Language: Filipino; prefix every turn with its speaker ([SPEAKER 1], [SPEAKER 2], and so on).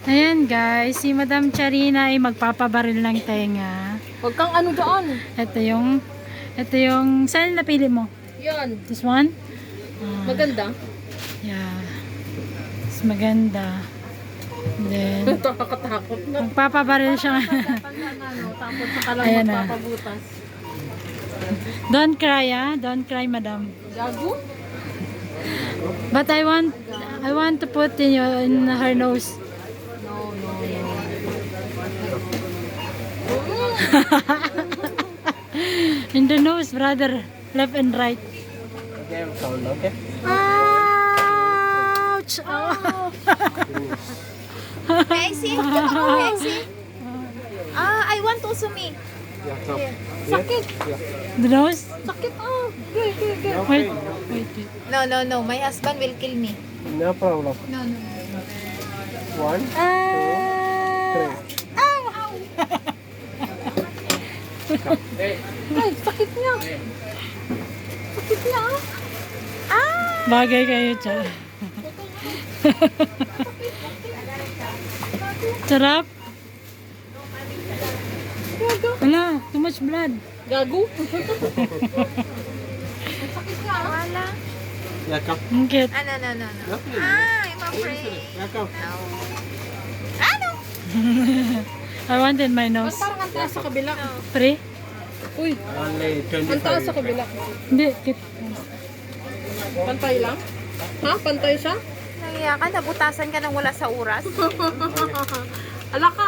[SPEAKER 1] Ayan guys, si Madam Charina ay magpapabaril ng tenga.
[SPEAKER 2] Huwag kang ano daan.
[SPEAKER 1] Ito yung, saan napili mo?
[SPEAKER 2] Yan.
[SPEAKER 1] This one?
[SPEAKER 2] Maganda.
[SPEAKER 1] Yeah. Mas maganda. Then,
[SPEAKER 2] Nakakatakot na.
[SPEAKER 1] magpapabaril siya.
[SPEAKER 2] Tapos saka lang
[SPEAKER 1] Ayan na.
[SPEAKER 2] magpapabutas.
[SPEAKER 1] Don't cry, Don't cry, madam.
[SPEAKER 2] Gago?
[SPEAKER 1] But I want to put in her nose.
[SPEAKER 2] No, no, no.
[SPEAKER 1] In the nose, brother. Left and right.
[SPEAKER 3] Okay.
[SPEAKER 1] Ouch! Oh.
[SPEAKER 4] May I see? May I see? I want also me.
[SPEAKER 2] Sakit.
[SPEAKER 1] The nose?
[SPEAKER 2] Sakit Okay.
[SPEAKER 1] Wait.
[SPEAKER 4] No. My husband will kill me.
[SPEAKER 3] No problem.
[SPEAKER 4] No.
[SPEAKER 3] 1, 2, 3.
[SPEAKER 2] Ay, sakit niya. Sakit niya
[SPEAKER 1] Bagay kayo, Cha. Sarap? Wala, too much blood.
[SPEAKER 2] Gago?
[SPEAKER 4] Wala.
[SPEAKER 3] Yakap.
[SPEAKER 1] Ang cute.
[SPEAKER 4] No.
[SPEAKER 3] Nothing.
[SPEAKER 4] I'm afraid.
[SPEAKER 3] Yakap.
[SPEAKER 4] No. Ano?
[SPEAKER 1] I wanted my
[SPEAKER 2] Ba't
[SPEAKER 1] nose.
[SPEAKER 2] parang ang taas sa kabila?
[SPEAKER 1] Free?
[SPEAKER 2] Uy,
[SPEAKER 3] Only
[SPEAKER 2] ang taas sa
[SPEAKER 3] 25.
[SPEAKER 2] kabila.
[SPEAKER 1] Hindi, cute.
[SPEAKER 2] Pantay lang? Ha? Pantay siya?
[SPEAKER 4] Nahiya ka, nabutasan ka nang wala sa oras.
[SPEAKER 2] Ala ka,